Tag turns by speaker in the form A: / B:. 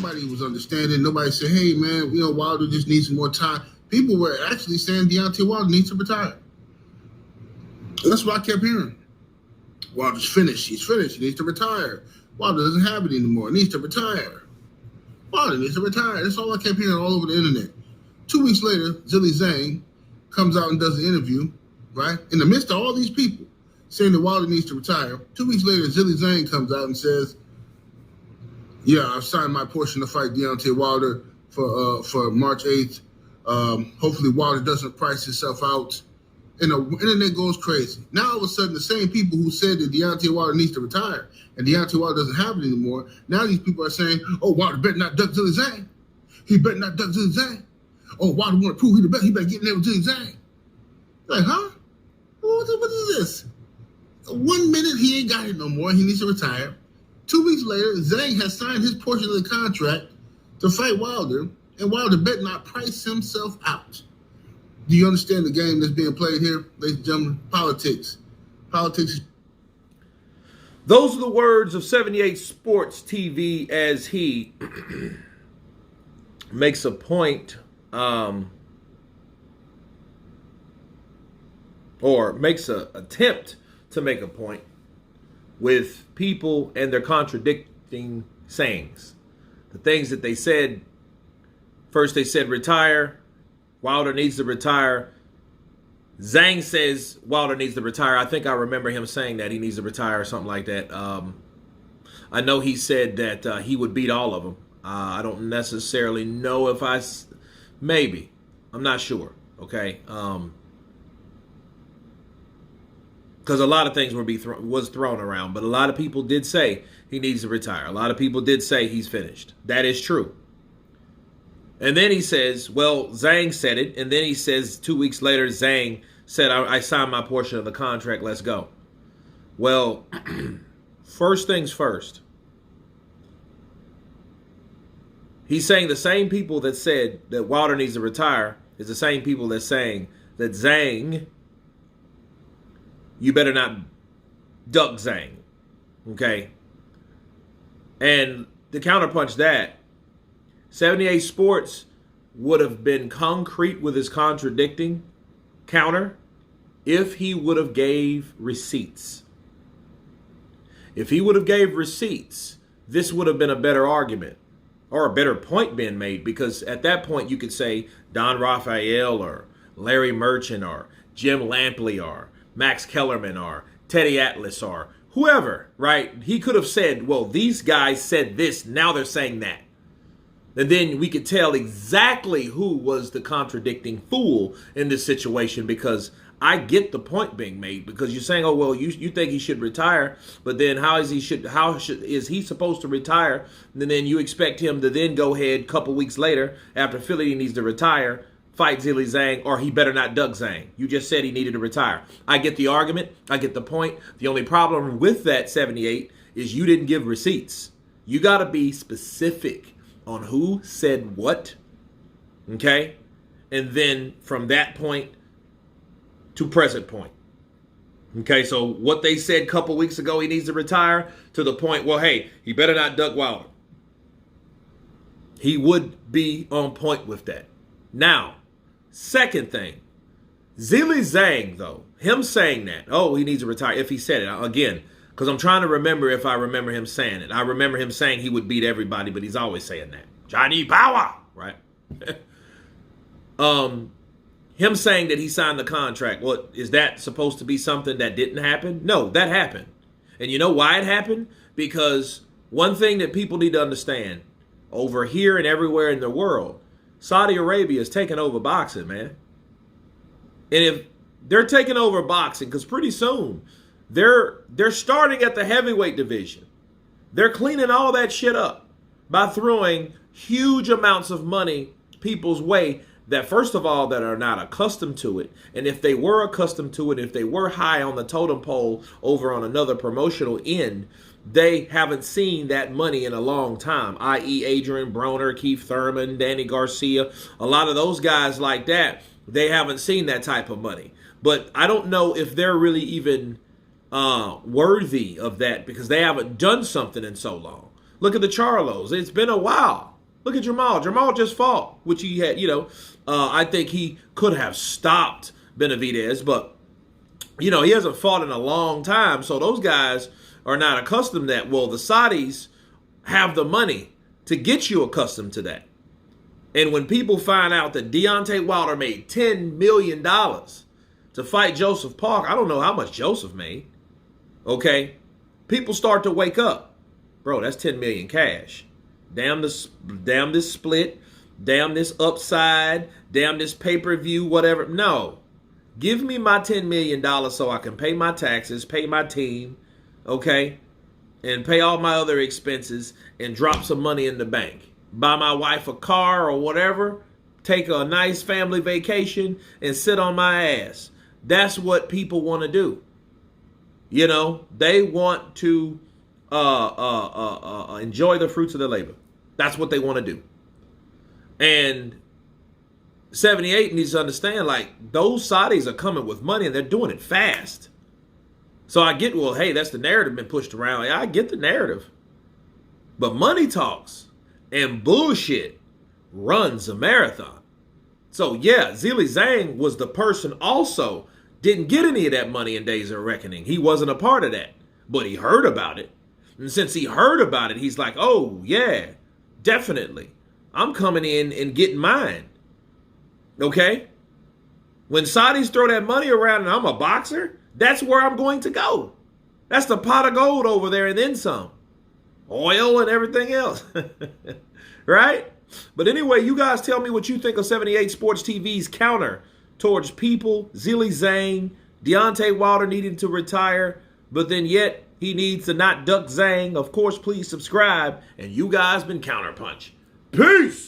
A: nobody was understanding. Nobody said, hey, man, Wilder just needs some more time. People were actually saying Deontay Wilder needs to retire. That's what I kept hearing. Wilder's finished. He's finished. He needs to retire. Wilder doesn't have it anymore. He needs to retire. Wilder needs to retire. That's all I kept hearing all over the internet. 2 weeks later, Zhang comes out and does an interview, right? In the midst of all these people saying that Wilder needs to retire. 2 weeks later, Zhang comes out and says, yeah, I've signed my portion to fight Deontay Wilder for March 8th. Hopefully Wilder doesn't price himself out. And the internet goes crazy. Now all of a sudden, the same people who said that Deontay Wilder needs to retire and Deontay Wilder doesn't have it anymore, now these people are saying, oh, Wilder better not duck Zhang. He better not duck Zhang. Oh, Wilder want to prove he the best. He better get in there with Zhang. Like, huh? What is this? 1 minute he ain't got it no more. He needs to retire. 2 weeks later, Zhang has signed his portion of the contract to fight Wilder, and Wilder better not price himself out. Do you understand the game that's being played here, ladies and gentlemen? Politics. Politics.
B: Those are the words of 78 Sports TV as he makes a point, or makes an attempt to make a point with people and their contradicting sayings. The things that they said, first they said retire, Wilder needs to retire. Zhang says Wilder needs to retire. I think I remember him saying that he needs to retire or something like that. I know he said that he would beat all of them. I don't necessarily know if maybe. I'm not sure, okay? Because a lot of things was thrown around, but a lot of people did say he needs to retire. A lot of people did say he's finished. That is true. And then he says, well, Zhang said it, and then he says 2 weeks later, Zhang said, I signed my portion of the contract, let's go. Well, first things first. He's saying the same people that said that Wilder needs to retire is the same people that's saying that Zhang, you better not duck Zhang, okay? And to counterpunch that, 78 Sports would have been concrete with his contradicting counter if he would have gave receipts. If he would have gave receipts, this would have been a better argument or a better point being made, because at that point you could say Don Raphael or Larry Merchant or Jim Lampley or Max Kellerman or Teddy Atlas or whoever, right? He could have said, well, these guys said this, now they're saying that. And then we could tell exactly who was the contradicting fool in this situation, because I get the point being made, because you're saying, oh, well, you think he should retire, but then how is he supposed to retire? And then you expect him to then go ahead a couple weeks later after Philly needs to retire, fight Zhang, or he better not duck Zhang. You just said he needed to retire. I get the argument. I get the point. The only problem with that, 78, is you didn't give receipts. You got to be specific on who said what, okay? And then from that point to present point. Okay, so what they said a couple weeks ago, he needs to retire, to the point, well, hey, he better not duck Wilder. He would be on point with that. Now, second thing, Zhang, though, him saying that, oh, he needs to retire, if he said it, again, because I'm trying to remember if I remember him saying it. I remember him saying he would beat everybody, but he's always saying that. Johnny Power, right? Him saying that he signed the contract, well, is that supposed to be something that didn't happen? No, that happened. And you know why it happened? Because one thing that people need to understand, over here and everywhere in the world, Saudi Arabia is taking over boxing, man. And if they're taking over boxing, because pretty soon, they're starting at the heavyweight division. They're cleaning all that shit up by throwing huge amounts of money people's way that, first of all, that are not accustomed to it. And if they were accustomed to it, if they were high on the totem pole over on another promotional end, they haven't seen that money in a long time, i.e. Adrian Broner, Keith Thurman, Danny Garcia, a lot of those guys like that, they haven't seen that type of money. But I don't know if they're really even worthy of that, because they haven't done something in so long. Look at the Charlos. It's been a while. Look at Jamal. Jamal just fought, which he had, I think he could have stopped Benavidez, but, he hasn't fought in a long time. So those guys are not accustomed to that. Well, the Saudis have the money to get you accustomed to that. And when people find out that Deontay Wilder made $10 million to fight Joseph Park, I don't know how much Joseph made, okay? People start to wake up. Bro, that's $10 million cash. Damn this split, damn this upside, damn this pay-per-view, whatever. No. Give me my $10 million so I can pay my taxes, pay my team, okay? And pay all my other expenses and drop some money in the bank. Buy my wife a car or whatever. Take a nice family vacation and sit on my ass. That's what people want to do. They want to enjoy the fruits of their labor. That's what they want to do. And 78 needs to understand, like, those Saudis are coming with money and they're doing it fast. So I get, well, hey, that's the narrative been pushed around. Like, I get the narrative. But money talks and bullshit runs a marathon. So yeah, Zhang was the person also. Didn't get any of that money in Days of Reckoning. He wasn't a part of that. But he heard about it. And since he heard about it, he's like, oh, yeah, definitely. I'm coming in and getting mine. Okay? When Saudis throw that money around and I'm a boxer, that's where I'm going to go. That's the pot of gold over there and then some. Oil and everything else. Right? But anyway, you guys tell me what you think of 78 Sports TV's counter towards people, Zhang, Deontay Wilder needing to retire, but then yet he needs to not duck Zhang. Of course, please subscribe. And you guys been Counterpunch. Peace!